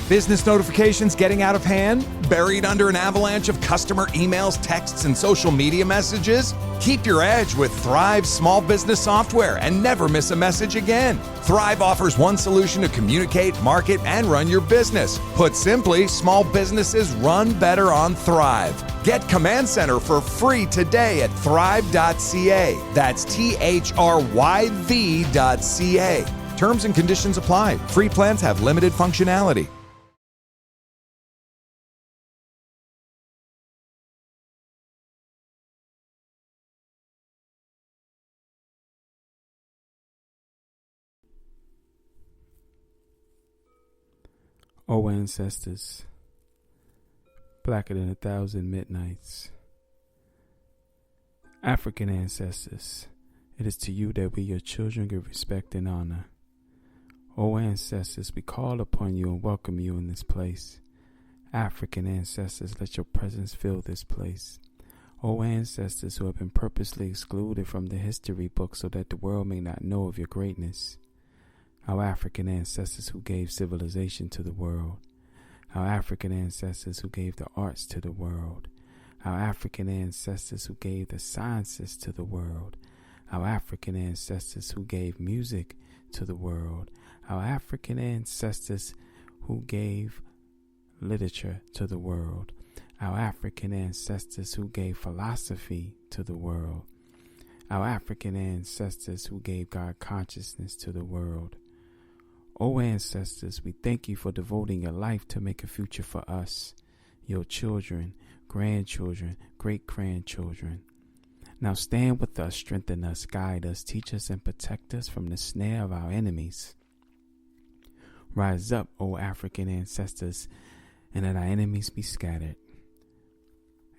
Business notifications getting out of hand? Buried under an avalanche of customer emails, texts, and social media messages? Keep your edge with Thrive Small Business Software and never miss a message again. Thrive offers one solution to communicate, market, and run your business. Put simply, small businesses run better on Thrive. Get Command Center for free today at thrive.ca. That's THRYV.ca. Terms and conditions apply. Free plans have limited functionality. O ancestors, blacker than 1,000 midnights, African ancestors, it is to you that we, your children, give respect and honor. O ancestors, we call upon you and welcome you in this place. African ancestors, let your presence fill this place. O ancestors who have been purposely excluded from the history book so that the world may not know of your greatness. Our African ancestors who gave civilization to the world. Our African ancestors who gave the arts to the world. Our African ancestors who gave the sciences to the world. Our African ancestors who gave music to the world. Our African ancestors who gave literature to the world. Our African ancestors who gave philosophy to the world. Our African ancestors who gave God consciousness to the world. O ancestors, we thank you for devoting your life to make a future for us, your children, grandchildren, great-grandchildren. Now stand with us, strengthen us, guide us, teach us, and protect us from the snare of our enemies. Rise up, O African ancestors, and let our enemies be scattered.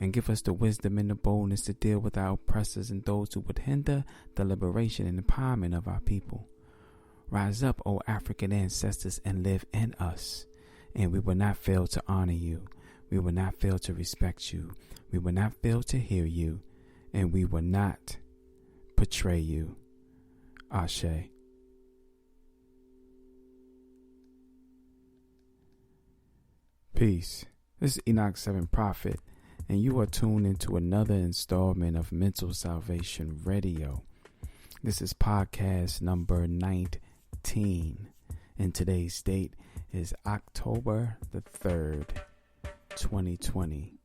And give us the wisdom and the boldness to deal with our oppressors and those who would hinder the liberation and empowerment of our people. Rise up, O African ancestors, and live in us, and we will not fail to honor you. We will not fail to respect you. We will not fail to hear you, and we will not betray you. Ashe. Peace. This is Enoch 7 Prophet, and you are tuned into another installment of Mental Salvation Radio. This is podcast number 19. And today's date is October the 3rd, 2020.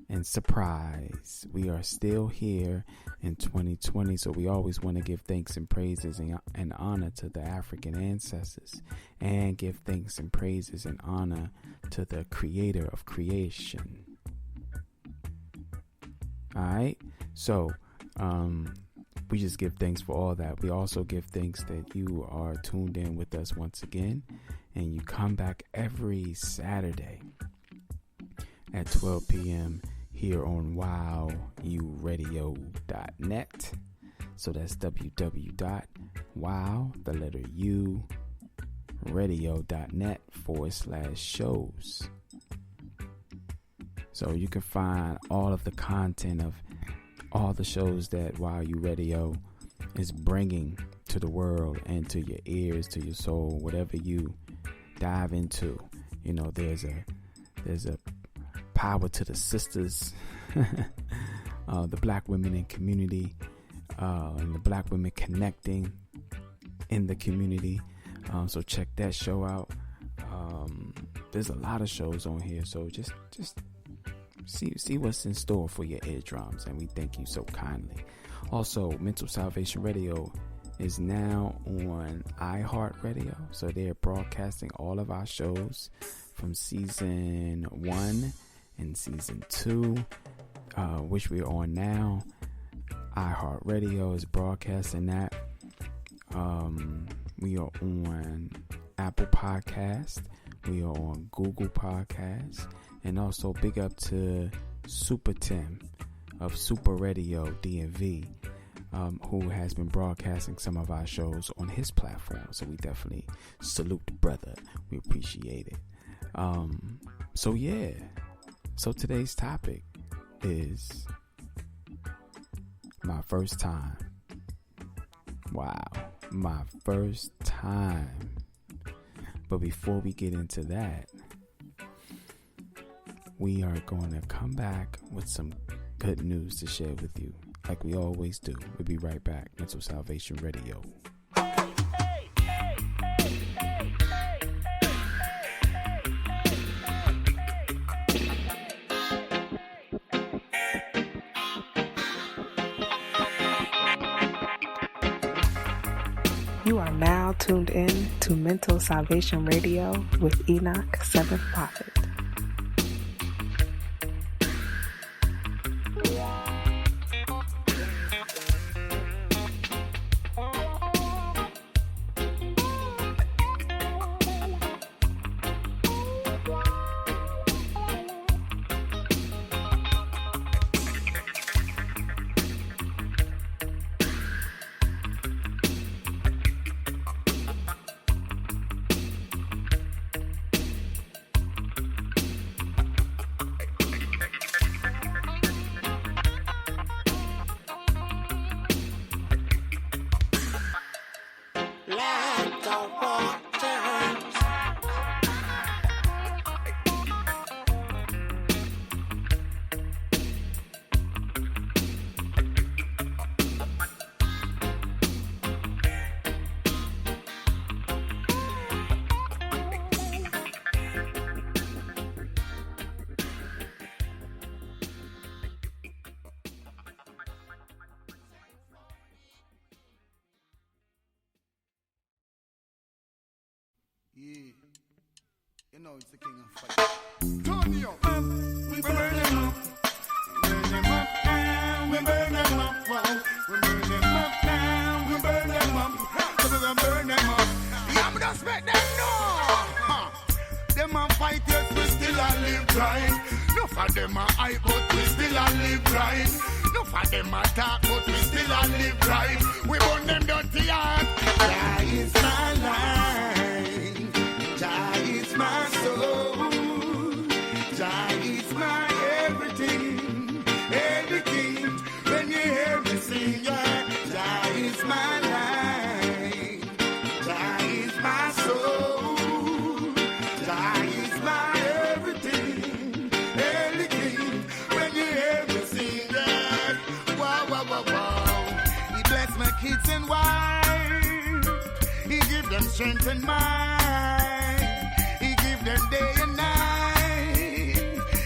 And surprise, we are still here in 2020, so we always want to give thanks and praises and honor to the African ancestors, and give thanks and praises and honor to the creator of creation. Alright, so we just give thanks for all that. We also give thanks that you are tuned in with us once again, and you come back every Saturday at 12 p.m. here on wowuradio.net. So that's www.wowtheletteradio.net/shows. So you can find all of the content of all the shows that Wow You Radio is bringing to the world and to your ears, to your soul, whatever you dive into. You know, there's a power to the sisters, the black women in community, and the black women connecting in the community. So check that show out. There's a lot of shows on here, so just see what's in store for your eardrums, and we thank you so kindly. Also, Mental Salvation Radio is now on iHeartRadio, so they're broadcasting all of our shows from season 1 and season 2, which we're on now. iHeartRadio is broadcasting that. We are on Apple Podcast, we are on Google Podcast, and also big up to Super Tim of Super Radio DMV, who has been broadcasting some of our shows on his platform. So we definitely salute the brother. We appreciate it. So today's topic is my first time. Wow, my first time But before we get into that, we are going to come back with some good news to share with you, like we always do. We'll be right back. Mental Salvation Radio. You are now tuned in to Mental Salvation Radio with Enoch, 7th Prophet. Yeah, you know it's the king of fire. Turn me up, we burn them up. Burn them up now, we burn them up. Wow. We burn them up now, we burn them up. So we gonna burn them up. Yeah, but just make them know. Them a fight, yes, we still a live right. No for them a hype, but we still a live right. No for them a talk, but we still a live right. We burn them dirty heart. That is my life. Jah is my soul, Jah is my everything, everything. When you hear me sing, yeah, Jah is my life, Jah is my soul, Jah is my everything, everything. When you hear me sing, yeah, wow, wow, wow, wow. He bless my kids and wife, He give them strength and mind. Them day and night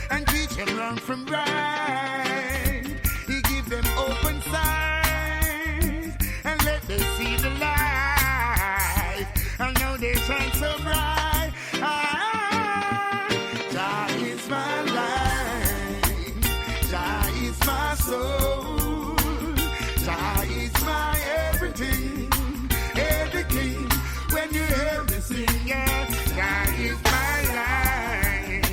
and teach them wrong from right. He give them open sight and let them see the light. And now they shine so bright. Jah is my life, Jah is my soul, Jah is my everything, everything. When you hear me sing, yeah, Jah is my life,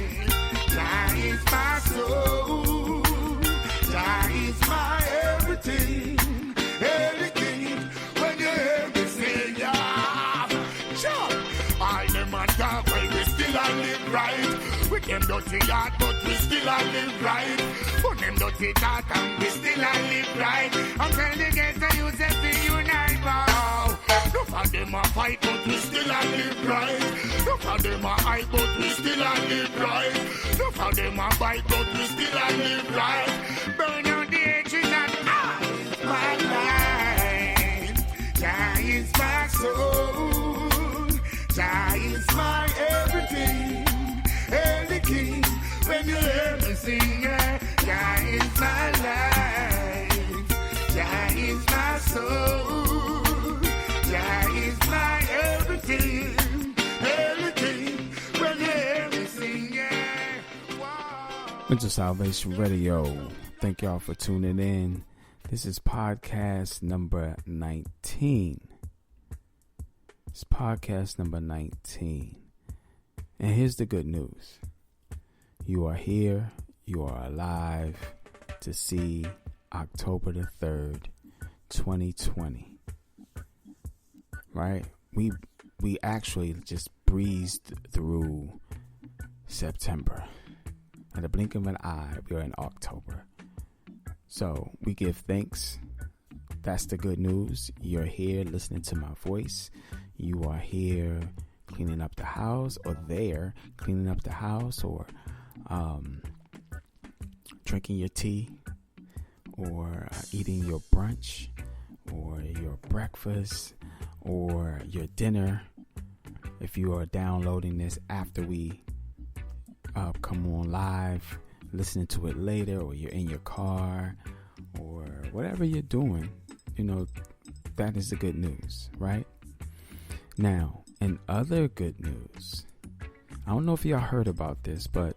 Jah is my soul, Jah is my everything, everything. When you hear me sing, yeah, sure. All them a talk, well, we still a live right. With them dirty heart, but we still a live right. Put them dirty talk and we still a live right. I'm telling the gangsta youth that we unite now. No for them a fight, but we still a live right. No for them a hype, but we still a live right. No for them a bite, but we still a live right. Burn out the hatred and my life. Jah is my soul, Jah is my everything, everything. When you hear me sing, yeah, Jah is my life, Jah is my soul, Jah is my everything, everything. When you hear me sing, yeah, wow. Mental Salvation Radio. Thank y'all for tuning in. This is podcast number 19. It's podcast number 19. And here's the good news. You are here. You are alive to see October the 3rd, 2020. Right? We actually just breezed through September. At the blink of an eye, we're in October. So we give thanks. That's the good news. You're here listening to my voice. You are here cleaning up the house, or they're cleaning up the house, or drinking your tea, or eating your brunch, or your breakfast, or your dinner. If you are downloading this after we come on live, listening to it later, or you're in your car, or whatever you're doing, that is the good news, right? Now, in other good news, I don't know if y'all heard about this, but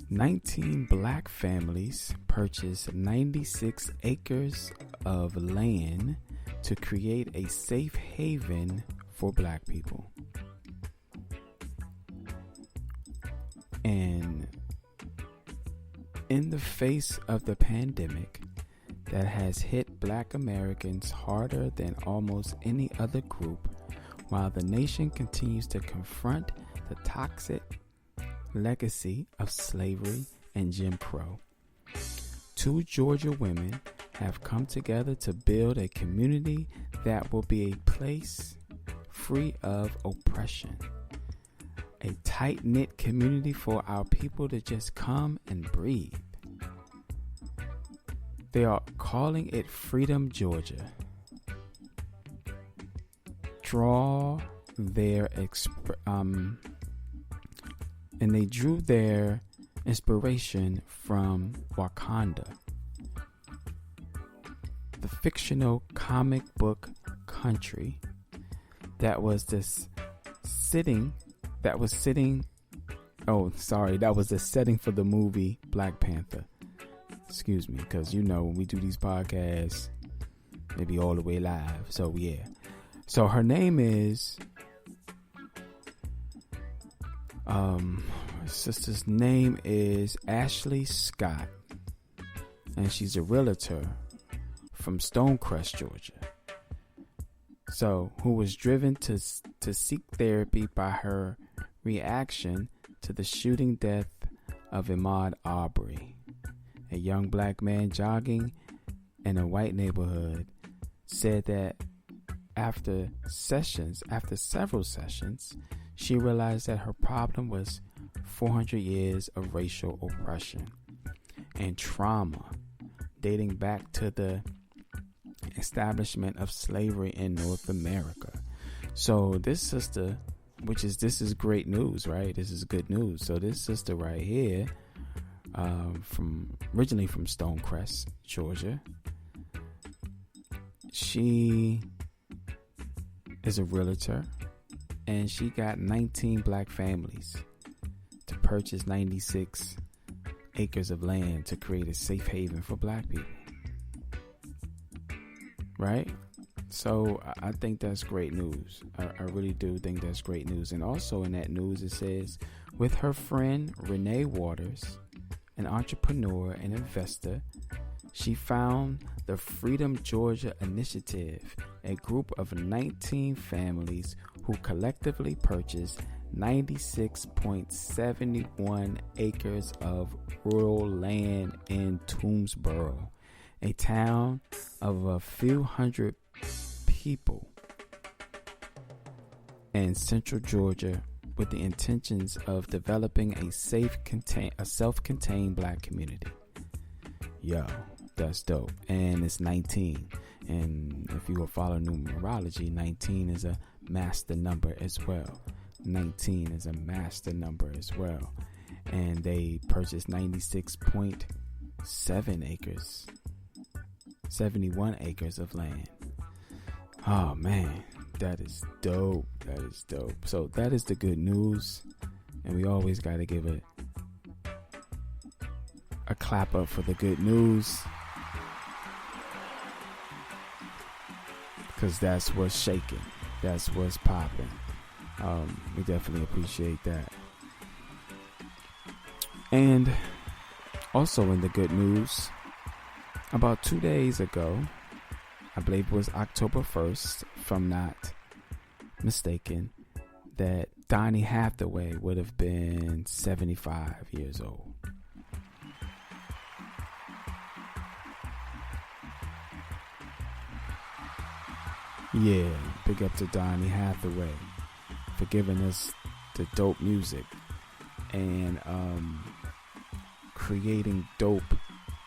19 black families purchased 96 acres of land to create a safe haven for black people. And in the face of the pandemic that has hit black Americans harder than almost any other group, while the nation continues to confront the toxic legacy of slavery and Jim Crow, 2 Georgia women have come together to build a community that will be a place free of oppression. A tight-knit community for our people to just come and breathe. They are calling it Freedom, Georgia. And they drew their inspiration from Wakanda, the fictional comic book country that was the setting for the movie Black Panther. Excuse me, because when we do these podcasts, they be all the way live. So yeah. So her name is her sister's name is Ashley Scott, and she's a realtor from Stonecrest, Georgia. So, who was driven to seek therapy by her reaction to the shooting death of Ahmaud Arbery, a young black man jogging in a white neighborhood, said that after several sessions, she realized that her problem was 400 years of racial oppression and trauma dating back to the establishment of slavery in North America. So this sister, this is great news, right? This is good news. So this sister right here, originally from Stonecrest, Georgia, she is a realtor, and she got 19 black families to purchase 96 acres of land to create a safe haven for black people. Right? So I think that's great news. I really do think that's great news. And also in that news, it says, with her friend Renee Waters, an entrepreneur and investor, she found the Freedom Georgia Initiative, a group of 19 families who collectively purchased 96.71 acres of rural land in Toomsboro, a town of a few hundred people in central Georgia, with the intentions of developing a self-contained black community. Yo, that's dope. And it's 19. And if you will follow numerology, 19 is a master number as well. 19 is a master number as well. And they purchased 96.7 acres, 71 acres of land. Oh man, that is dope. That is dope. So that is the good news. And we always got to give it a clap up for the good news, because that's what's shaking. That's what's popping. We definitely appreciate that. And also in the good news, about 2 days ago, I believe it was October 1st, if I'm not mistaken, that Donny Hathaway would have been 75 years old. Yeah, big up to Donny Hathaway for giving us the dope music and creating dope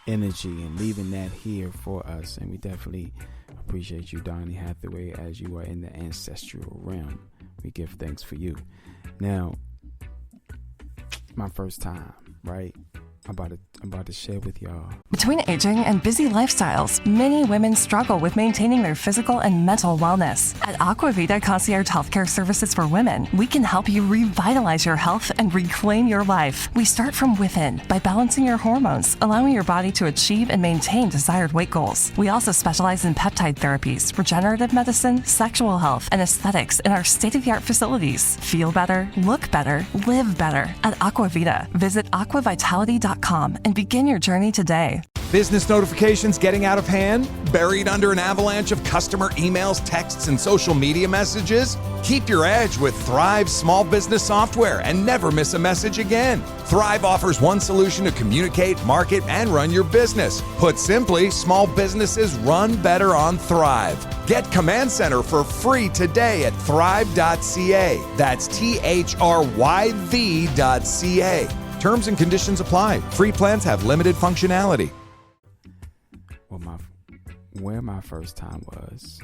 energy and leaving that here for us. And we definitely appreciate you, Donny Hathaway, as you are in the ancestral realm. We give thanks for you. Now, my first time, right? I'm about to share with y'all. Between aging and busy lifestyles, many women struggle with maintaining their physical and mental wellness. At Aquavita Concierge Healthcare Services for Women, we can help you revitalize your health and reclaim your life. We start from within by balancing your hormones, allowing your body to achieve and maintain desired weight goals. We also specialize in peptide therapies, regenerative medicine, sexual health, and aesthetics in our state-of-the-art facilities. Feel better, look better, live better. At Aquavita, visit aquavitality.com and begin your journey today. Business notifications getting out of hand? Buried under an avalanche of customer emails, texts, and social media messages? Keep your edge with Thrive small business software and never miss a message again. Thrive offers one solution to communicate, market, and run your business. Put simply, small businesses run better on Thrive. Get Command Center for free today at thrive.ca. That's THRYV.ca. Terms and conditions apply. Free plans have limited functionality. Well, where my first time was,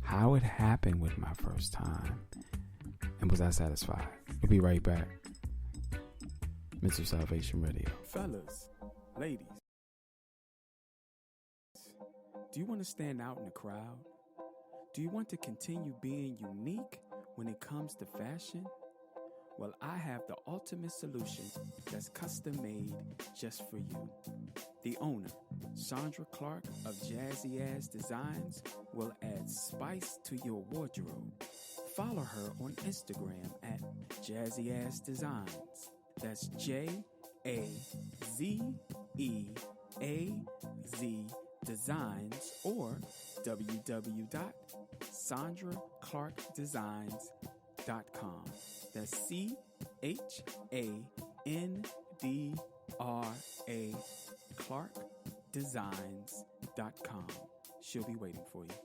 how it happened with my first time, and was I satisfied? We'll be right back. Mental Salvation Radio. Fellas, ladies, do you want to stand out in the crowd? Do you want to continue being unique when it comes to fashion? Well, I have the ultimate solution that's custom made just for you. The owner, Sandra Clark of Jazzy Ass Designs, will add spice to your wardrobe. Follow her on Instagram at Jazzy Ass Designs. That's JAZEAZ Designs, or www.sandraclarkdesigns.com. That's CHANDRA ClarkDesigns.com. She'll be waiting for you.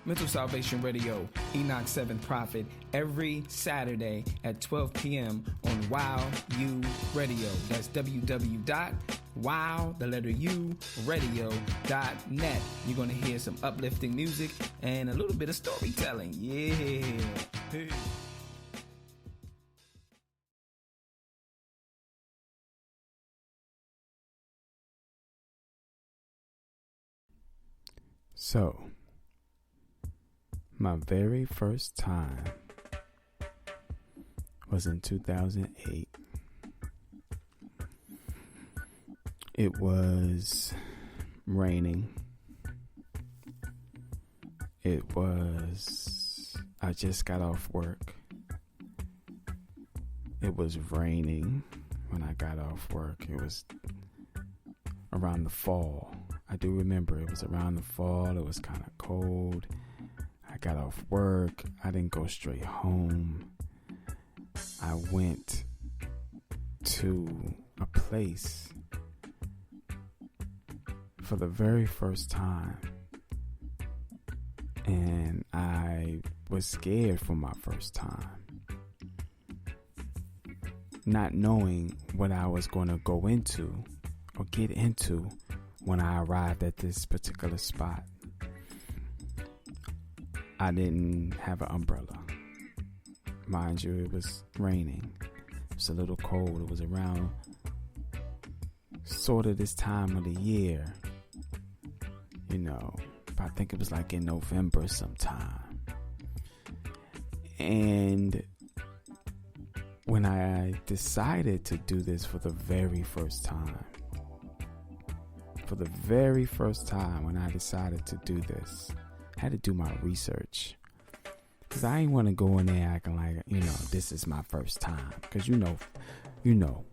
Mental Salvation Radio, Enoch 7th Prophet, every Saturday at 12 p.m. on Wow U Radio. That's www.wowradio.net. You're going to hear some uplifting music and a little bit of storytelling. Yeah. So, my very first time was in 2008. It was raining. I just got off work. It was raining when I got off work. It was around the fall. I do remember it was around the fall. It was kind of cold. I got off work. I didn't go straight home. I went to a place for the very first time, and I was scared for my first time, not knowing what I was going to go into or get into when I arrived at this particular spot. I didn't have an umbrella. Mind you, it was raining. It was a little cold. It was around sort of this time of the year. You know, I think it was like in November sometime. And when I decided to do this for the very first time, when I decided to do this, I had to do my research. Because I ain't want to go in there acting like, this is my first time. Because you know,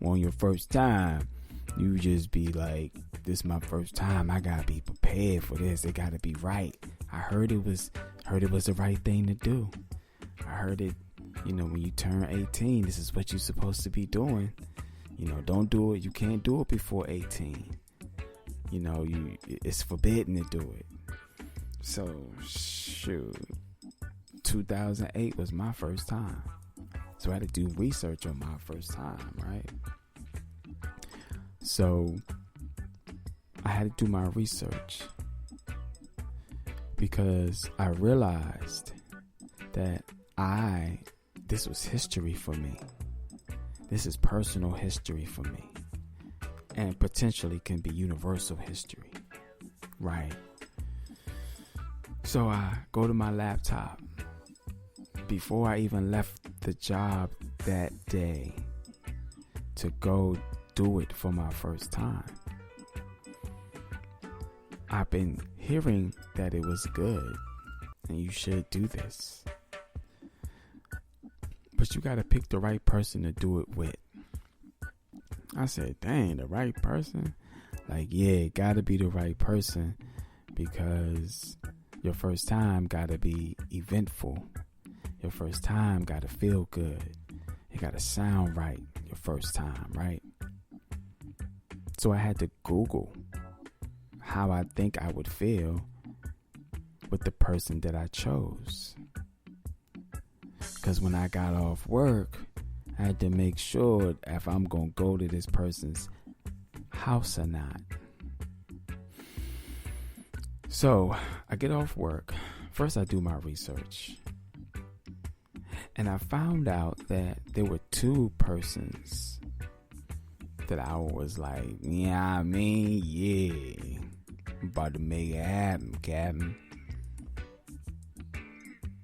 on your first time, you just be like, this is my first time. I got to be prepared for this. It got to be right. I heard it was the right thing to do. I heard it, when you turn 18, this is what you're supposed to be doing. Don't do it. You can't do it before 18. it's forbidden to do it. So, shoot, 2008 was my first time. So I had to do research on my first time, right? So I had to do my research because I realized that this was history for me. This is personal history for me, and potentially can be universal history, right? So I go to my laptop before I even left the job that day to go do it for my first time. I've been hearing that it was good and you should do this, but you gotta pick the right person to do it with. I said, dang, the right person? Like, yeah, it gotta be the right person, because your first time gotta be eventful. Your first time gotta feel good. It gotta sound right your first time, right? So I had to Google how I think I would feel with the person that I chose. Because when I got off work, I had to make sure if I'm going to go to this person's house or not. So I get off work. First, I do my research. And I found out that there were two persons that I was like, yeah, I'm about to make it happen, Captain.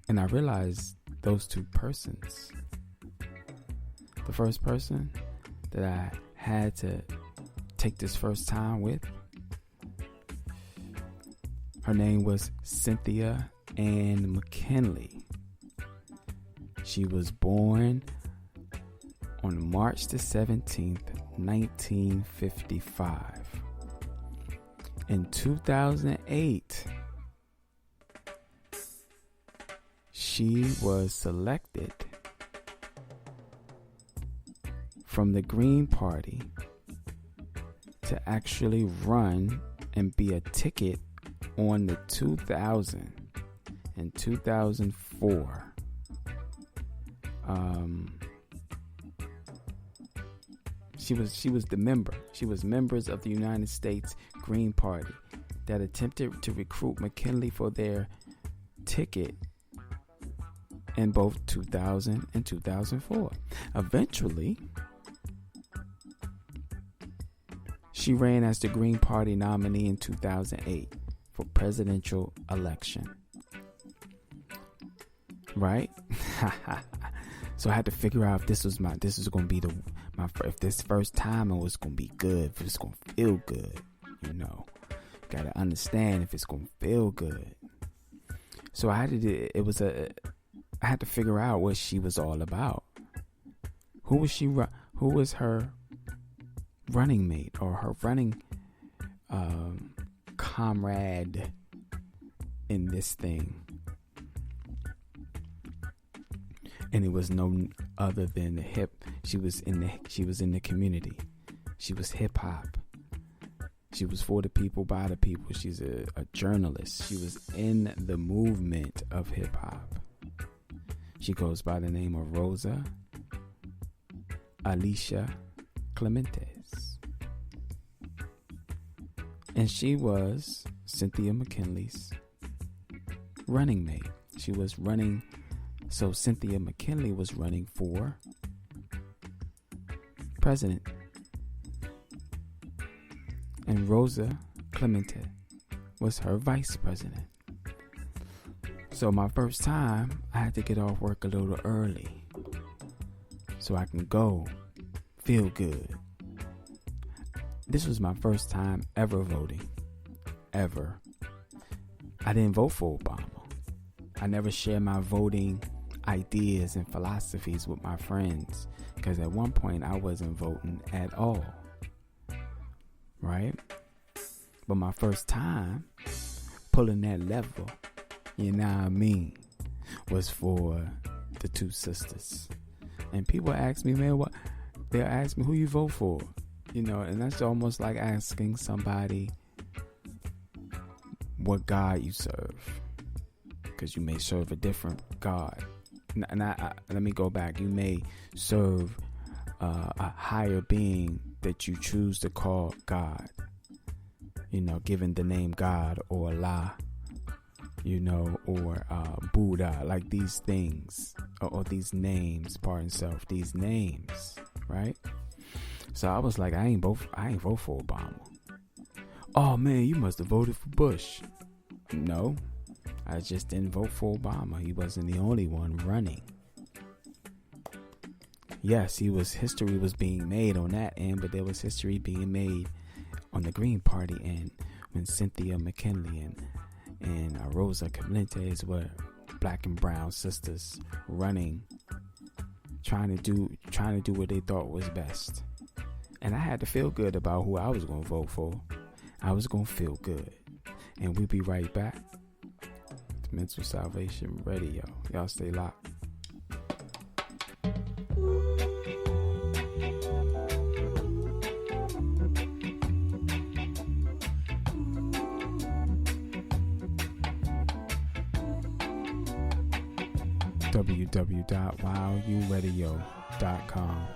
And I realized those two persons. The first person that I had to take this first time with, her name was Cynthia Ann McKinley. She was born on March the 17th, 1955. In 2008, she was selected from the Green Party to actually run and be a ticket on the 2000 and 2004 she was the member. She was members of the United States Green Party that attempted to recruit McKinley for their ticket in both 2000 and 2004. Eventually, she ran as the Green Party nominee in 2008 for presidential election. Right? So I had to figure out if this was going to be if this first time it was going to be good, if it's going to feel good, got to understand if it's going to feel good. So I had to figure out what she was all about. Who was her running mate or her running comrade in this thing? And it was no other than she was in the community. She was hip hop. She was for the people, by the people. She's a journalist. She was in the movement of hip hop. She goes by the name of Rosa Alicia Clementes. And she was Cynthia McKinley's running mate. She was running. So Cynthia McKinley was running for president. And Rosa Clemente was her vice president. So my first time, I had to get off work a little early so I can go feel good. This was my first time ever voting. Ever. I didn't vote for Obama. I never shared my voting ideas and philosophies with my friends, because at one point I wasn't voting at all, right? But my first time pulling that level, was for the two sisters. And people ask me, man, they'll ask me who you vote for, and that's almost like asking somebody what God you serve, because you may serve a different God. Let me go back. You may serve a higher being that you choose to call God, given the name God or Allah, or Buddha, like these things, or these names, pardon self, these names, right? So I was like, I ain't vote for Obama. Oh man, you must have voted for Bush. No, I just didn't vote for Obama. He wasn't the only one running. Yes, history was being made on that end, but there was history being made on the Green Party end when Cynthia McKinley and Rosa Clemente were black and brown sisters running, trying to do what they thought was best. And I had to feel good about who I was going to vote for. I was going to feel good. And we'll be right back to Mental Salvation Radio. Y'all stay locked. www.wowuradio.com.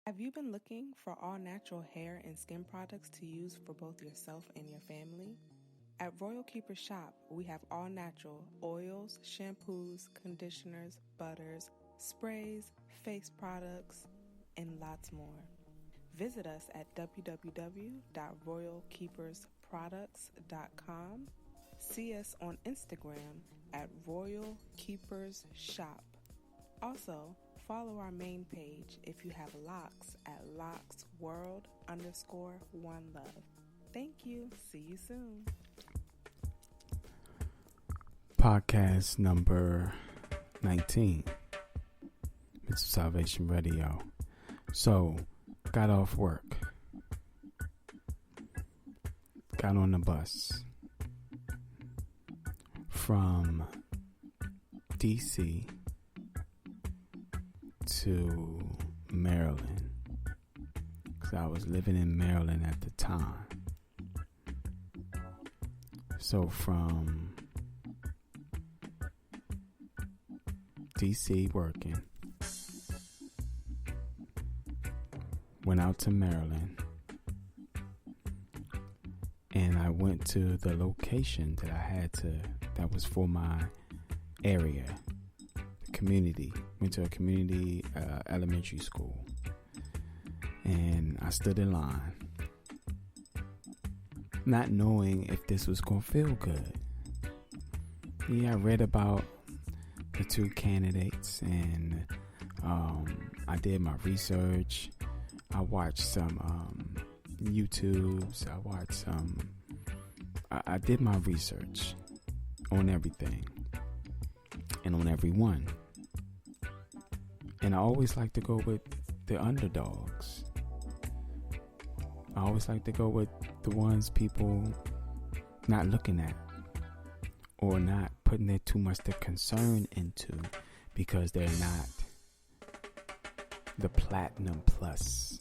Have you been looking for all natural hair and skin products to use for both yourself and your family? At Royal Keeper Shop, we have all natural oils, shampoos, conditioners, butters, sprays, face products, and lots more. Visit us at www.royalkeepersproducts.com. See us on Instagram at Royal Keepers Shop. Also, follow our main page if you have locks at locksworld_one love. Thank you. See you soon. Podcast number 19. It's Salvation Radio. So, got off work. Got on the bus from DC to Maryland. because I was living in Maryland at the time. So from DC working, went out to Maryland, and I went to the location that I had to, that was for my area, community. Went to a community elementary school, and I stood in line, not knowing if this was gonna feel good. Yeah, I read about the two candidates, and I did my research. I watched some YouTubes. I watched some. I did my research on everything and on everyone. And I always like to go with the underdogs. I always like to go with the ones people not looking at or not putting their too much their concern into, because they're not the platinum plus.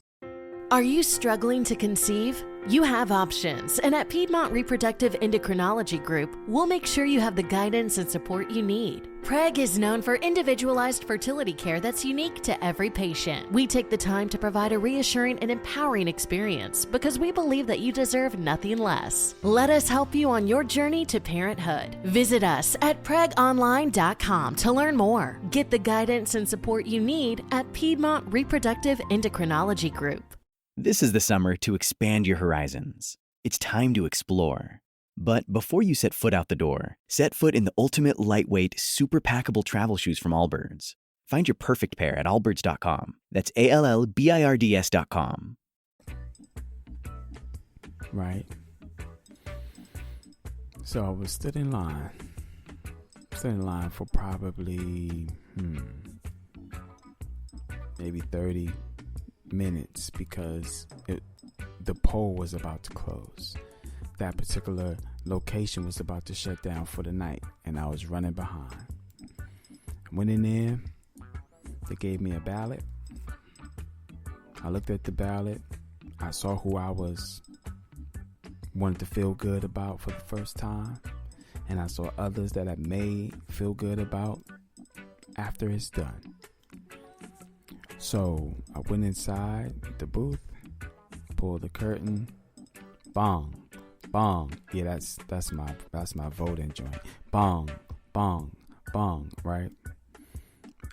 Are you struggling to conceive? You have options, and at Piedmont Reproductive Endocrinology Group, we'll make sure you have the guidance and support you need. PREG is known for individualized fertility care that's unique to every patient. We take the time to provide a reassuring and empowering experience because we believe that you deserve nothing less. Let us help you on your journey to parenthood. Visit us at pregonline.com to learn more. Get the guidance and support you need at Piedmont Reproductive Endocrinology Group. This is the summer to expand your horizons. It's time to explore. But before you set foot out the door, set foot in the ultimate lightweight, super packable travel shoes from Allbirds. Find your perfect pair at allbirds.com. That's ALLBIRDS.com. Right. So I was stood in line for probably maybe 30 minutes because the poll was about to close. That particular location was about to shut down for the night, and I was running behind. I went in there. They gave me a ballot. I looked at the ballot. I saw who I wanted to feel good about for the first time, and I saw others that I may feel good about after it's done. So I went inside the booth, pulled the curtain, bong, bong. Yeah, that's my voting joint. Bong, bong, bong. Right,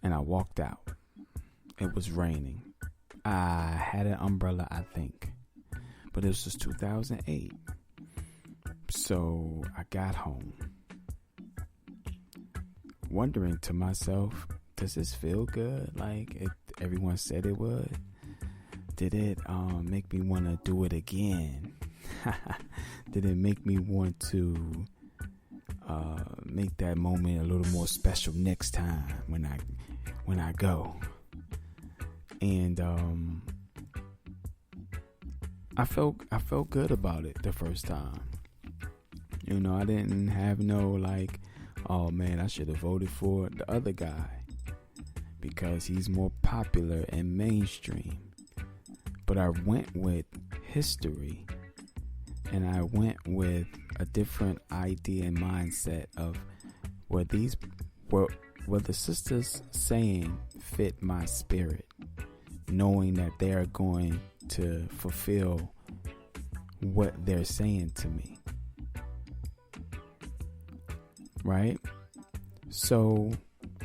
and I walked out. It was raining. I had an umbrella, I think, but this was 2008. So I got home, wondering to myself, does this feel good? Like everyone said it would. Did it make me want to do it again? Did it make me want to make that moment a little more special next time when I go? And I felt good about it the first time. You know, I didn't have no like, oh man, I should have voted for the other guy because he's more popular and mainstream. But I went with history, and I went with a different idea and mindset of what the sisters saying fit my spirit, knowing that they are going to fulfill what they're saying to me. Right? So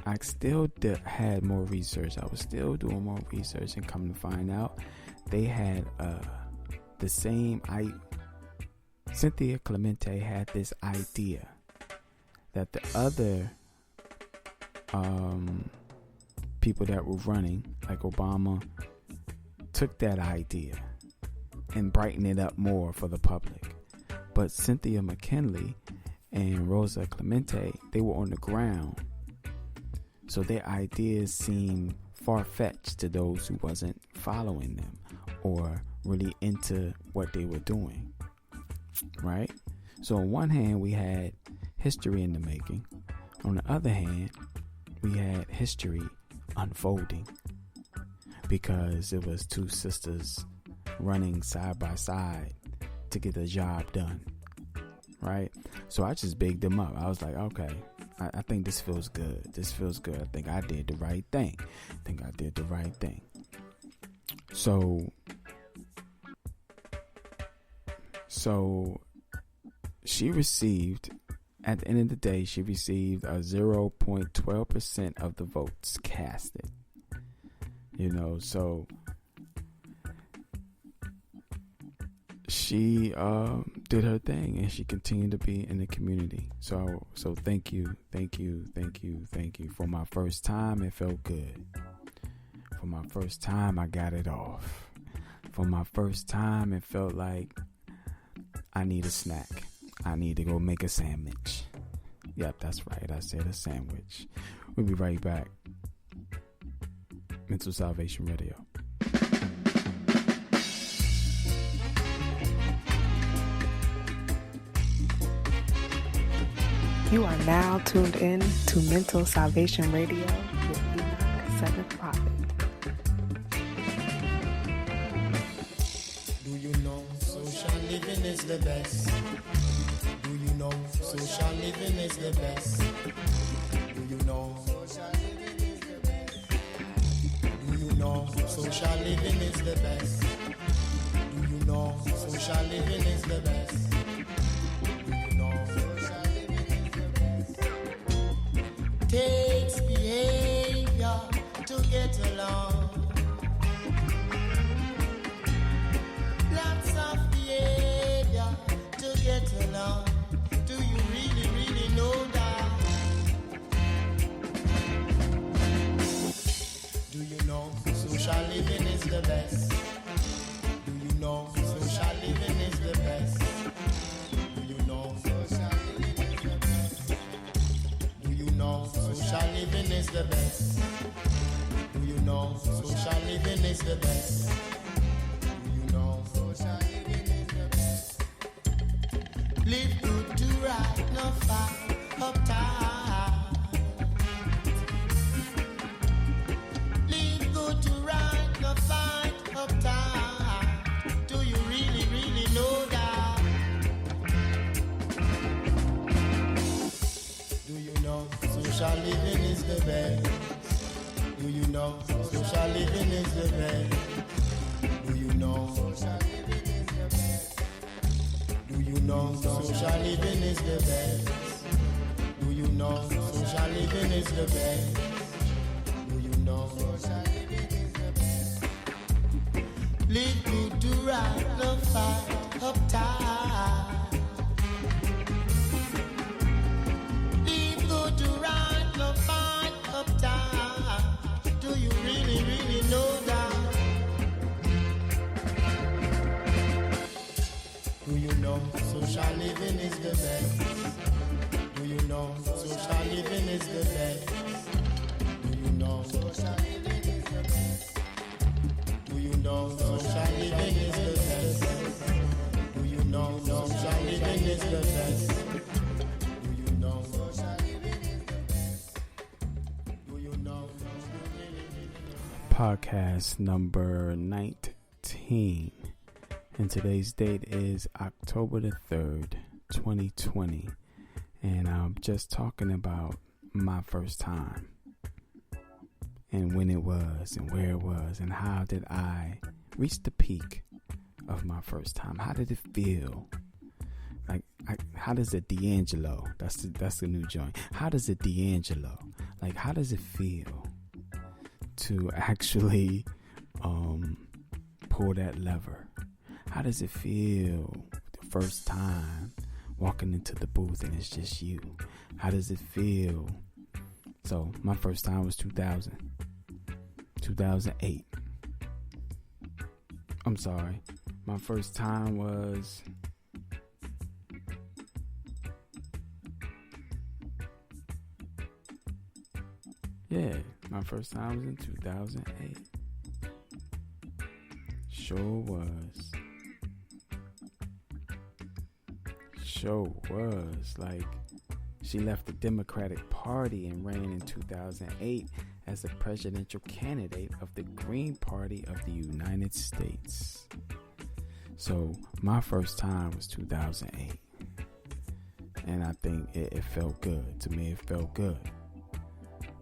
I still had more research. I was still doing more research, and come to find out, they had the same. Cynthia Clemente had this idea that the other people that were running, like Obama, took that idea and brightened it up more for the public. But Cynthia McKinley and Rosa Clemente, they were on the ground. So their ideas seemed far-fetched to those who wasn't following them or really into what they were doing. Right? So on one hand, we had history in the making. On the other hand, we had history unfolding because it was two sisters running side by side to get the job done, right? So I just bigged them up. I was like, okay, I think this feels good. This feels good. I think I did the right thing. So she received, at the end of the day, she received a 0.12% of the votes casted. So she did her thing, and she continued to be in the community. So thank you. For my first time, it felt good. For my first time, I got it off. For my first time, it felt like I need a snack. I need to go make a sandwich. Yep, that's right. I said a sandwich. We'll be right back. Mental Salvation Radio. You are now tuned in to Mental Salvation Radio with Enoch, 7th Prophet. Do you know social living is the best? Do you know social living is the best? Do you know social living is the best? Do you know social living is the best? Do you know social living is the best? Do you know social living is the best? Takes behavior to get along. Lots of behavior to get along. Do you really, really know that? Do you know social living is the best? Do you know social living is the best? Do you know social living is the best? Do you know social living is the best? Do you know social living is the best? Live good to right, no fight, uptight. Live good to right, no fight, uptight. Do you really, really know that? Do you know social living is the best? Do you know social living is the best? Do you know social living is the best? Do you know social living is the best? Do you know social living is the best? Do you know social living is the best? Live good to right, no fight, uptight. Live good to right, no fight, uptight. Do you really, really know that? Do you know social living is the best? Do you know social living is the best? Do you know social living is the best? Do you know social living is the best? Do you know social living is the best? Do you know social living is the best? Do you know social living is the best? Podcast number 19. And today's date is October the 3rd, 2020. And I'm just talking about my first time. And when it was, and where it was, and how did I reach the peak of my first time? How did it feel? Like, how does it D'Angelo? That's the new joint. How does it D'Angelo? Like, how does it feel to actually pull that lever? How does it feel the first time walking into the booth and it's just you? How does it feel? So my first time was 2008. I'm sorry. My first time was my first time was in 2008. Sure was. Like, she left the Democratic Party and ran in 2008 as a presidential candidate of the Green Party of the United States. So my first time was 2008. And I think it felt good. To me, it felt good.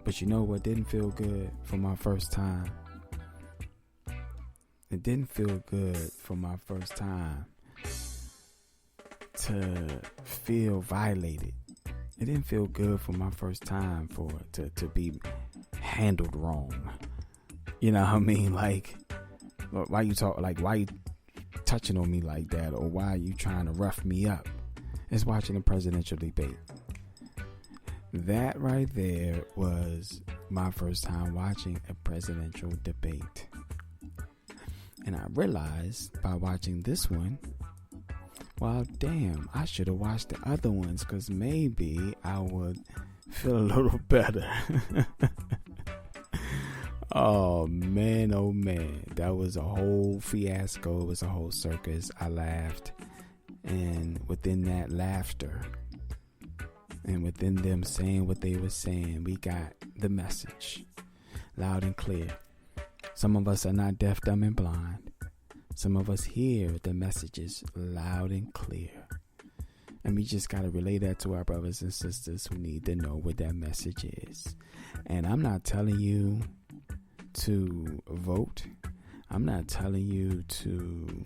But you know what didn't feel good for my first time? It didn't feel good for my first time to feel violated. It didn't feel good for my first time to be handled wrong. You know what I mean? Like, why you touching on me like that, or why are you trying to rough me up? It's watching a presidential debate. That right there was my first time watching a presidential debate. And I realized by watching this one, well, damn, I should have watched the other ones, because maybe I would feel a little better. Oh man, that was a whole fiasco. It was a whole circus. I laughed, and within that laughter, and within them saying what they were saying, we got the message loud and clear. Some of us are not deaf, dumb, and blind. Some of us hear the messages loud and clear. And we just got to relay that to our brothers and sisters who need to know what that message is. And I'm not telling you to vote. I'm not telling you to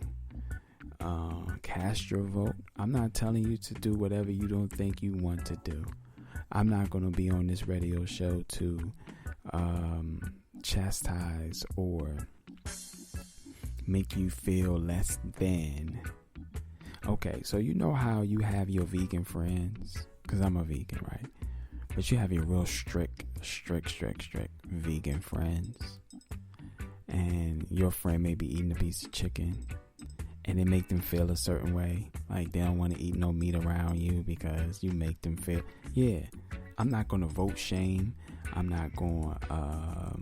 cast your vote. I'm not telling you to do whatever you don't think you want to do. I'm not going to be on this radio show to chastise or make you feel less than. Okay, so you know how you have your vegan friends? Because I'm a vegan, right? But you have your real strict vegan friends. And your friend may be eating a piece of chicken, and it make them feel a certain way. Like they don't want to eat no meat around you because you make them feel. Yeah, I'm not going to vote shame. I'm not going to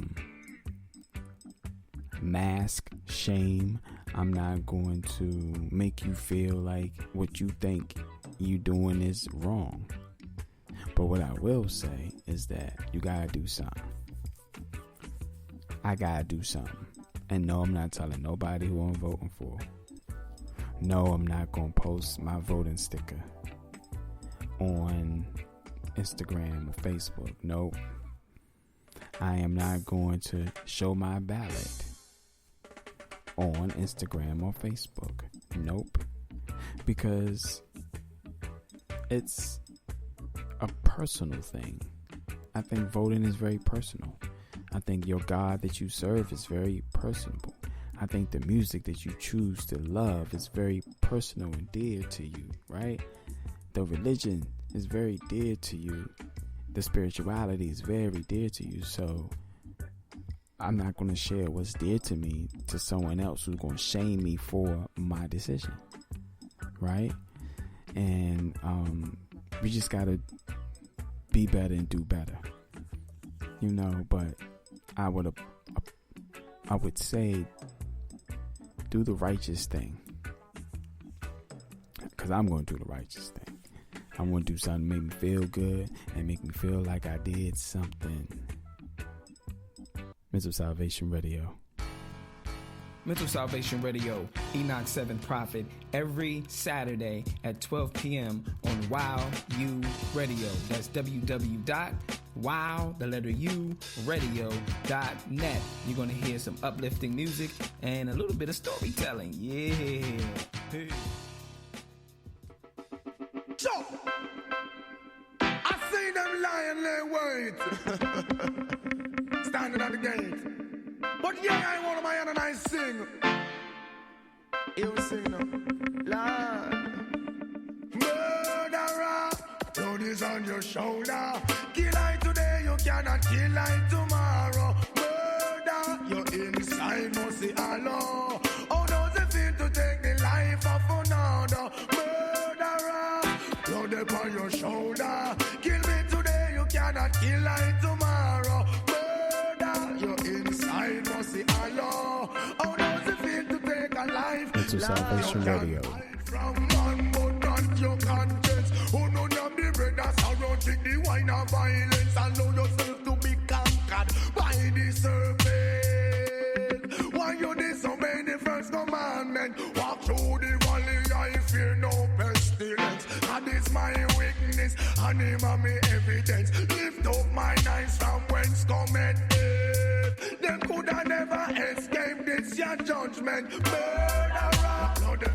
mask shame. I'm not going to make you feel like what you think you doing is wrong. But what I will say is that you gotta do something. I gotta do something. And no, I'm not telling nobody who I'm voting for. No, I'm not gonna post my voting sticker on Instagram or Facebook. Nope. I am not going to show my ballot on Instagram or Facebook. Nope. Because it's a personal thing. I think voting is very personal. I think your God that you serve is very personable. I think the music that you choose to love is very personal and dear to you, right? The religion is very dear to you. The spirituality is very dear to you. So I'm not going to share what's dear to me to someone else who's going to shame me for my decision, right? And we just got to be better and do better, you know. But I would say do the righteous thing, because I'm going to do the righteous thing. I'm going to do something to make me feel good and make me feel like I did something. Mental Salvation Radio. Mental Salvation Radio, Enoch 7th Prophet, every Saturday at 12 p.m. on Wow U Radio. That's www.wowradio.net. You're going to hear some uplifting music and a little bit of storytelling. Yeah. Hey. So, I see them lying there wait. Standing at the gate. But yeah, I want my hand and I sing. Here we sing now. Lord. Murderer, blood is on your shoulder. Kill I today, you cannot kill I tomorrow. Murder, your inside must see Allah. How does it feel to take the life of another? Murderer, blood upon your shoulder. Kill me today, you cannot kill I tomorrow. Your inside must see Allah. How does it feel to take a life? Mental Salvation Radio. From man, but not your conscience. Who know them the bread that's around, take the wine of violence. Allow yourself to be conquered by the serpent. Why you disobey the first commandment? Walk through the God is my witness, and him and me evidence. Lift up my eyes from whence cometh help. Them coulda never escape this your judgment. Murderer, blood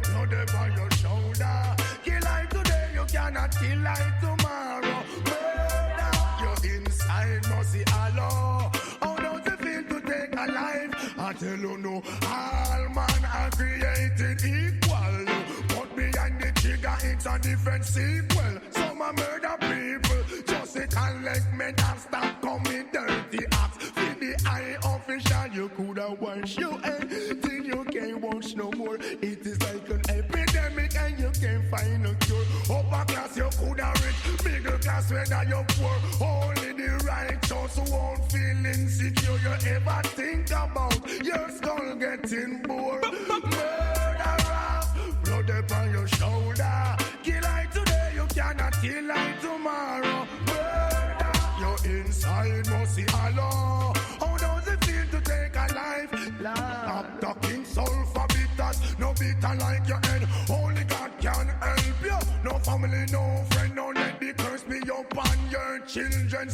on your shoulder. Kill like today, you cannot kill like tomorrow. Murder, your inside must see Allah. How does it feel to take a life? I tell you no, all man are created equal. But behind the trigger, it's a different sequel. Some are murder people, just to collect me and stop coming dirty acts. For the eye official, you coulda washed your head till you can't wash no more. It is like an epidemic and you can't find a cure. Upper class you coulda rich, middle class whether you poor. Only the righteous who won't feel insecure. You ever think about your skull getting bored? Murderer, blood upon your shoulder. Kill like today, you cannot kill like tomorrow. Murder, your inside must see Allah. How does it feel to take a life? Stop talking sulfur bitters, no bitter like your head. Only God can help you. No family, no friend, no let the curse be upon your children.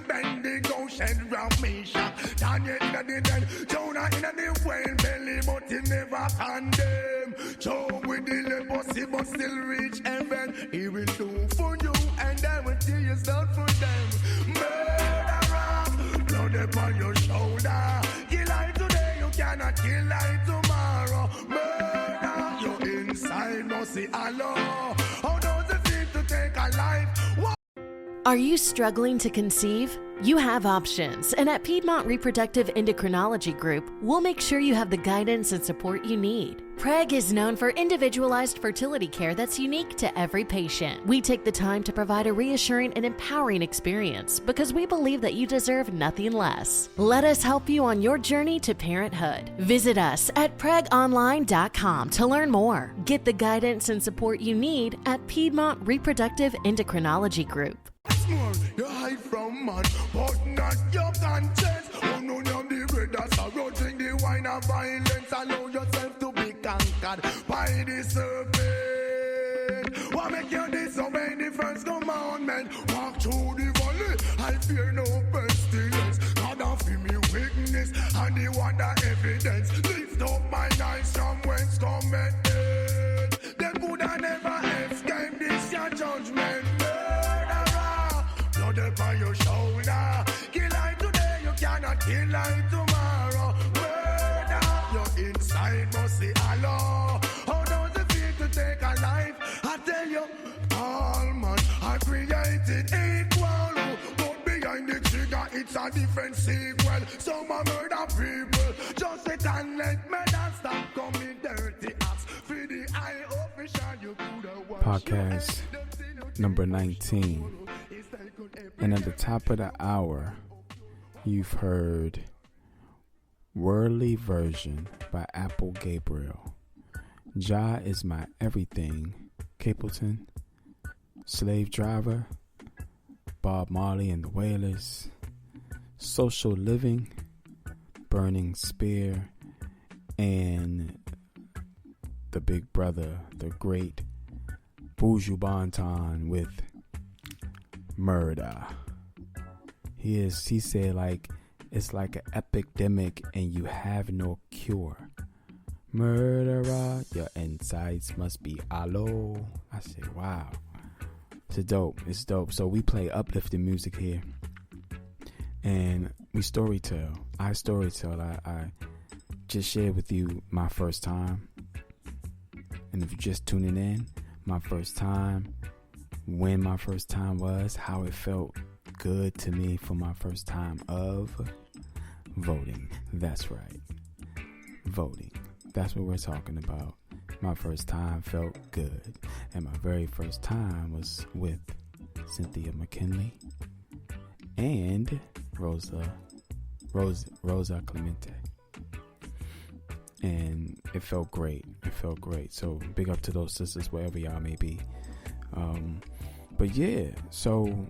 Bend the ghost and round me shot. Daniel in the den, Jonah in the whale belly, but he never condemn. Job with the leprosy, but still reach heaven. He will do for you, and I will tell you start for them. Murderer, blood upon your shoulder. Kill like today, you cannot kill like tomorrow. Murder, your inside must see Allah. How does it feel to take a life? What? Are you struggling to conceive? You have options, and at Piedmont Reproductive Endocrinology Group, we'll make sure you have the guidance and support you need. PREG is known for individualized fertility care that's unique to every patient. We take the time to provide a reassuring and empowering experience because we believe that you deserve nothing less. Let us help you on your journey to parenthood. Visit us at pregonline.com to learn more. Get the guidance and support you need at Piedmont Reproductive Endocrinology Group. More you hide from man, but not your conscience. Oh no, you're the brothers are rotting the wine of violence. Allow yourself to be conquered by the serpent. What make you disobey the first commandment? Walk through the valley, I fear no pestilence. God offer me weakness and the wonder evidence. Lift up my eyes from whence cometh help. Them Buddha never escape this your judgment. Blood upon your shoulder. Kill like today, you cannot kill like tomorrow. Murder, your inside must see Allah. How does it feel to take a life? I tell you, all man are created equal. But behind the trigger, it's a different sequel. Some are murder people. Just sit and let me not stop coming dirty acts. For the eye official, you could have watched. Podcast number 19. And at the top of the hour, you've heard Worldly Version by Apple Gabriel. Jah is My Everything, Capleton. Slave Driver, Bob Marley and the Wailers. Social Living, Burning Spear, and the big brother, the great Buju Banton with Murder. He said like it's like an epidemic and you have no cure. Murderer, your insides must be aloe. I said, wow. It's dope. So we play uplifting music here. And we storytell. I just shared with you my first time. And if you're just tuning in, my first time, when my first time was, how it felt good to me for my first time of voting. That's right. Voting. That's what we're talking about. My first time felt good. And my very first time was with Cynthia McKinley and Rosa Clemente. And it felt great. So big up to those sisters wherever y'all may be. But yeah, so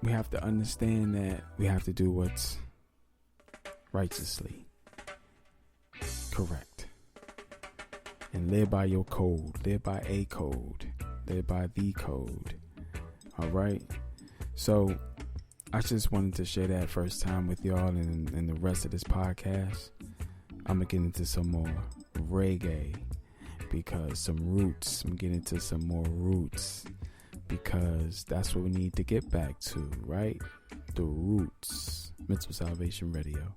we have to understand that we have to do what's righteously correct and live by your code, live by a code. live by the code. All right. So I just wanted to share that first time with y'all, and the rest of this podcast, I'm going to get into some more reggae, because some roots. I'm getting into some more roots, because that's what we need to get back to, right? The roots. Mental Salvation Radio.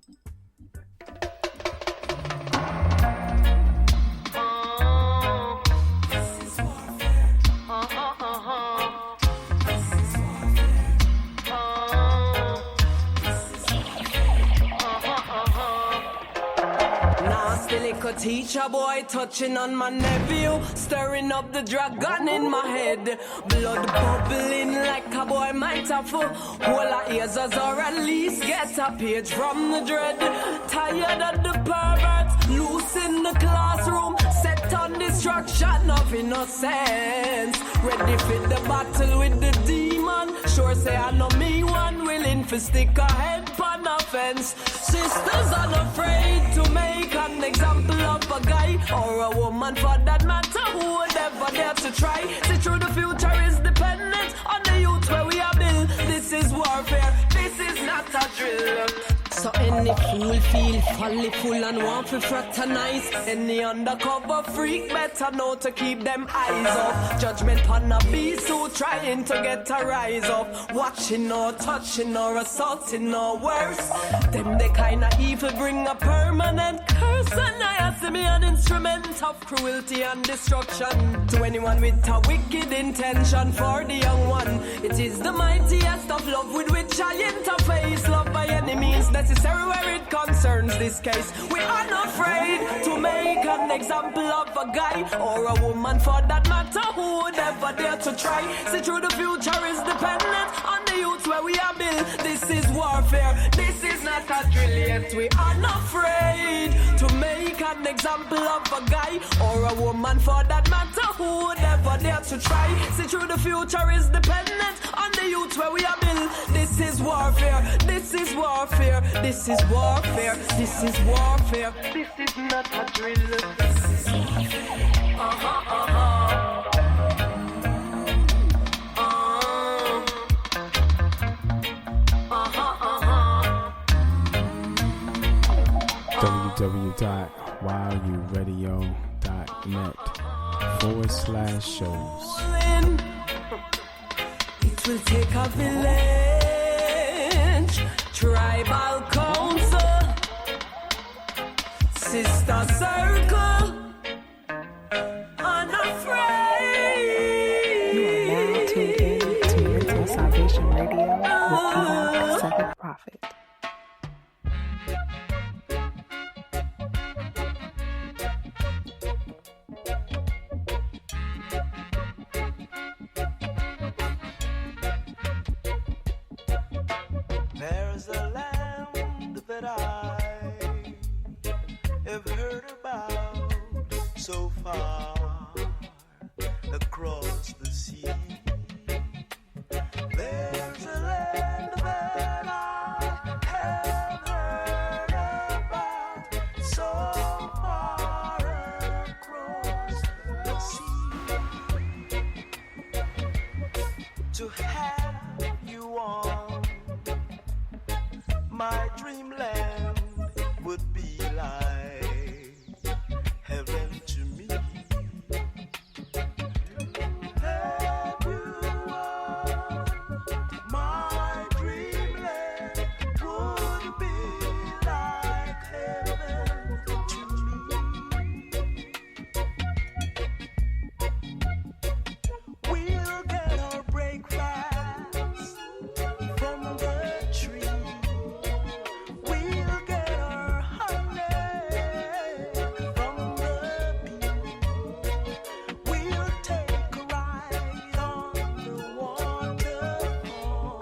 Like a teacher boy touching on my nephew, stirring up the dragon in my head. Blood bubbling like a boy might have full. All our ears or at least get a page from the dread. Tired of the perverts, loose in the classroom, set on destruction of innocence. Ready for the battle with the demon. Sure say I know me one willing for stick a head on a fence. Sisters unafraid to make an example of a guy or a woman for that matter who would ever dare to try. See through the future is dependent on the youth where we are built. This is warfare, this is not a drill. So any fool feel folly full and want to fraternize. Any undercover freak better know to keep them eyes up. Judgment on a beast who trying to get a rise up. Watching or touching or assaulting or worse. Them they kinda evil bring a permanent curse. And I see me an instrument of cruelty and destruction. To anyone with a wicked intention for the young one. It is the mightiest of love with which I interface. Love by any means necessary where it concerns this case. We are not afraid to make an example of a guy or a woman for that matter who would ever dare to try. See through the future is dependent on the youth where we are built. This is warfare, this is not a drill yet. We are not afraid to make an example of a guy or a woman for that matter who would ever dare to try. See through the future is dependent on the youth where we are built. This is warfare, this is warfare, this is warfare, this is warfare. This is not a drill. This is www.wilduradio.net/shows. It will take a village, tribal council, sister circle, unafraid. You are now tuned in to Mental Salvation Radio with Enoch, 7th Prophet. There's a land that I have heard about so far across the sea. There's a land that I have heard about so far across the sea. To have you on my dreamland would be like heaven to me. Have you on my dreamland would be like heaven to me. We'll get our breakfast from the tree. We'll get our honey from the bee. We'll take a ride on the waterfall,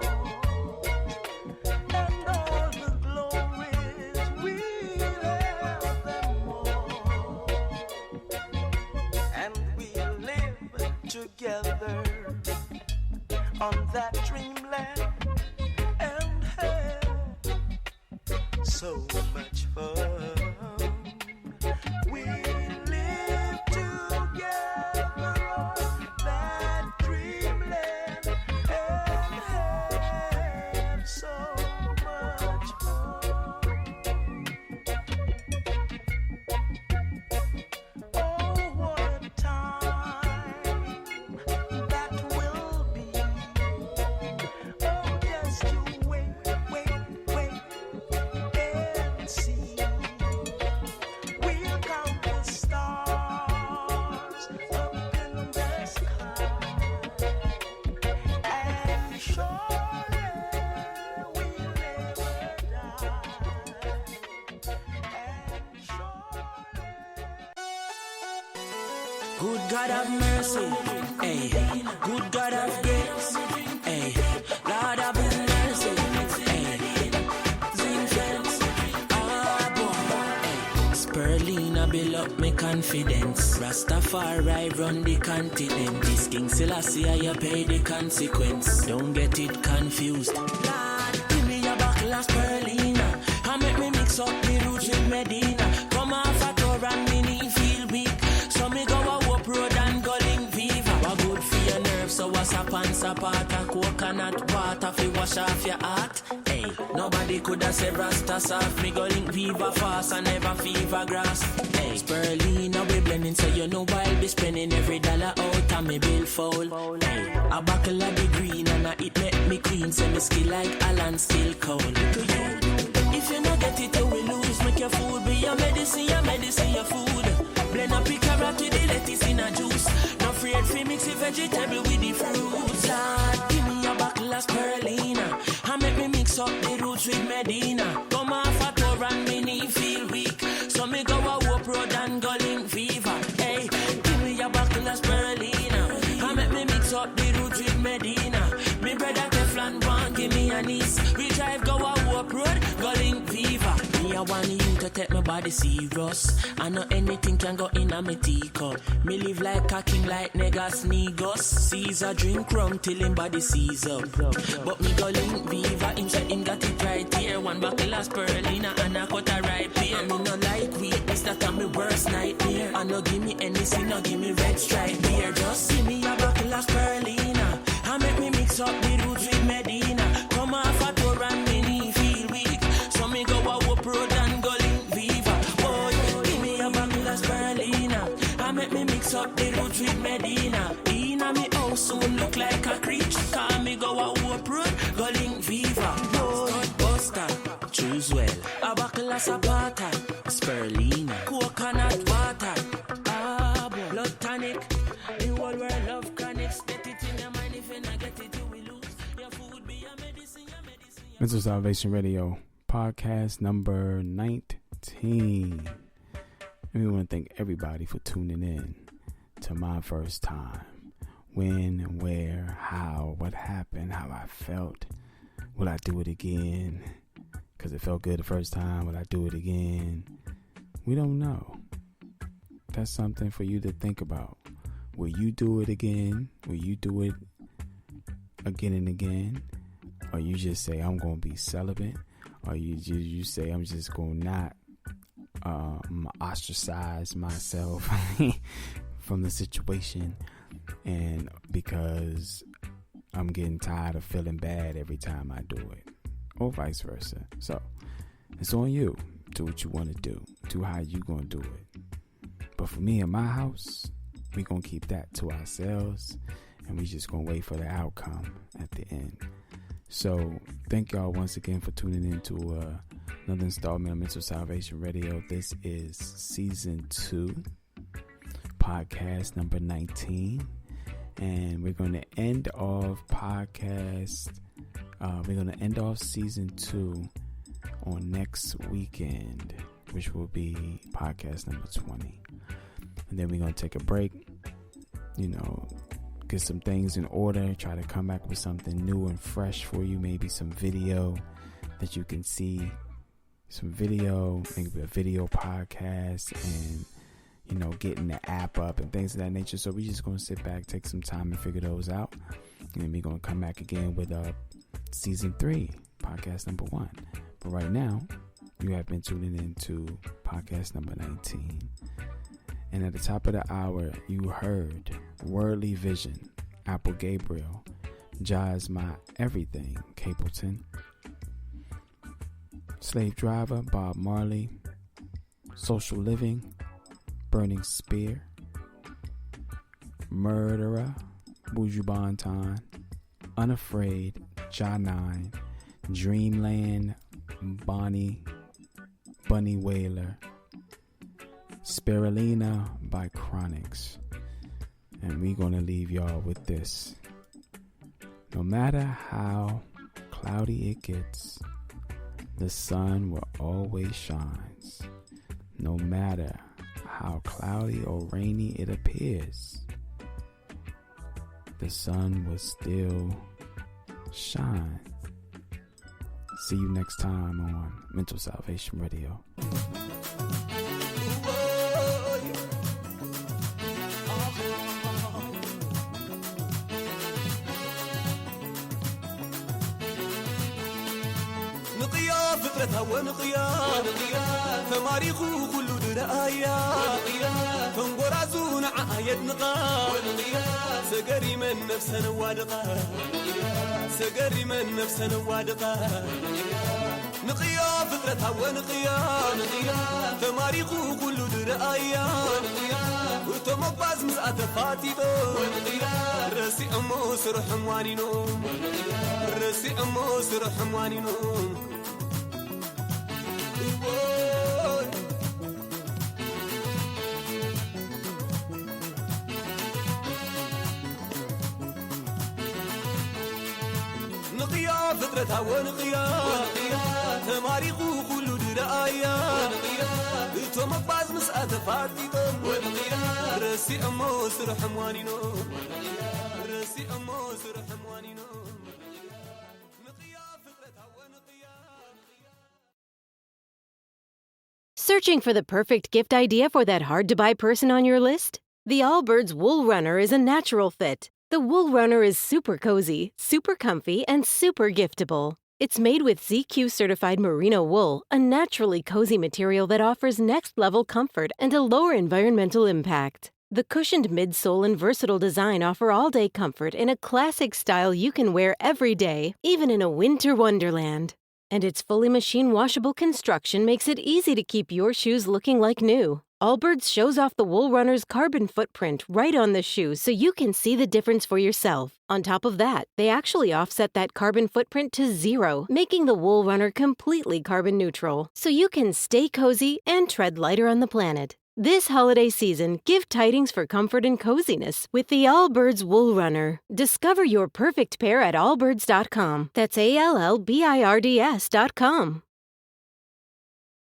and all the glories we'll have them all, and we'll live together on that dreamland and have so much fun. We live together on that Good God have mercy, hey. Good God have grace, hey. Lord have mercy, hey. Zing friends, hey. Spirulina build up me confidence. Rastafari run the continent. This King Selassie, you pay the consequence. Don't get it confused. Lord, give me a buckle of spirulina, and make me mix up the roots with Medina. Come off a tour and me knee feel weak, so me go a up road and go link Viva. What good for your nerves, so what's up and sapata. Coconut water fi wash off your heart. Hey, nobody coulda say Rasta soft. Me go link Viva fast and never fever grass. Hey, spirulina we blending, so you know I'll be spending every dollar out and me bill foul. Hey, a buckle of the green and it make me clean, so me skill like Alan still cold. If you not get it, you will lose. Make your food be your medicine, your food. Blend up your carrot with the lettuce in a juice. No afraid fi mix the vegetable with the fruits. Lord, give me a buckle of spirulina, and make me mix up the roots with Medina. Come off a tour and me knee feel weak, so me go a Hope Road and go link Viva. Hey, give me a buckle of spirulina, and make me mix up the roots with Medina. Me brother Teflon one give me a niece. We drive go a Hope Road, go link Viva. Me a want you to take my body serious. I know anything can go in a me teacup. Me live like a king like Negas Negos. Caesar drink rum till him body seize up. But me go link Viva, him said him got it right here. One buckle of spirulina and a cut a ripe here. Me no like weakness, that a me worst nightmare. I no give me anything, no give me red stripe beer. Just give me a buckle of spirulina, and make me mix up the roots with Medina. Come off a tour and me knee feel weak, so me go a Hope Road and go link Viva. Boy, give me a buckle of spirulina, and make me mix up the roots with Medina. Inna me house soon look like a creech, call me go a Hope Road, go link Viva. Boy, Buster, choose well. A buckle of Zapata, spirulina, coconut water, blood tonic. The whole world love chronics. Get it in your mind, if you not get it, you will lose. Your food be your medicine, your medicine. Mental Salvation Radio, podcast number 19. And we want to thank everybody for tuning in to my first time. When, where, how, what happened, how I felt. Will I do it again? Because it felt good the first time. Will I do it again? We don't know. That's something for you to think about. Will you do it again? Will you do it again and again? Or you just say, I'm going to be celibate? Or you say, I'm just going to not ostracize myself from the situation, and because I'm getting tired of feeling bad every time I do it, or vice versa. So it's on you. Do what you want to do. Do how you going to do it. But for me in my house, we going to keep that to ourselves, and we just going to wait for the outcome at the end. So thank y'all once again for tuning in to another installment of Mental Salvation Radio. This is season 2, podcast number 19, and we're going to end off season 2 on next weekend, which will be podcast number 20. And then we're going to take a break, get some things in order, try to come back with something new and fresh for you, maybe some video that you can see, maybe a video podcast, and getting the app up and things of that nature. So we're just going to sit back, take some time and figure those out, and then we're going to come back again with season 3, podcast number 1. But right now, you have been tuning in to podcast number 19. And at the top of the hour, you heard Worldly Vision, Apple Gabriel, Jai's My Everything, Capleton, Slave Driver, Bob Marley, Social Living, Burning Spear, Murderer, Buju Banton, Unafraid, Jah 9, Dreamland, Bunny Wailer, Spirulina by Chronics. And we're going to leave y'all with this. No matter how cloudy it gets, the sun will always shine. No matter how cloudy or rainy it appears, the sun will still shine. See you next time on Mental Salvation Radio. نقيا فطرتها ونقيا تماريخو كله درايا فنقرازون عايد نقا سقري من نفسنا وادقا سقري من نفسنا وادقا نقيا فطرتها ونقيا تماريخو كله درايا وتمقباز مسعة فاتيتو رسي أمو سرح موانينو رسي أمو سرح موانينو نقيا فطرتها ونقيا تماريخو كله درايا تمقباز مسعة فاتيتو رسي أمو سرح موانينو رسي أمو سرح موانينو Searching for the perfect gift idea for that hard-to-buy person on your list? The Allbirds Wool Runner is a natural fit. The Wool Runner is super cozy, super comfy, and super giftable. It's made with ZQ-certified merino wool, a naturally cozy material that offers next-level comfort and a lower environmental impact. The cushioned midsole and versatile design offer all-day comfort in a classic style you can wear every day, even in a winter wonderland. And its fully machine-washable construction makes it easy to keep your shoes looking like new. Allbirds shows off the Wool Runner's carbon footprint right on the shoe so you can see the difference for yourself. On top of that, they actually offset that carbon footprint to 0, making the Wool Runner completely carbon neutral, so you can stay cozy and tread lighter on the planet. This holiday season, give tidings for comfort and coziness with the Allbirds Wool Runner. Discover your perfect pair at allbirds.com. That's ALLBIRDS.com.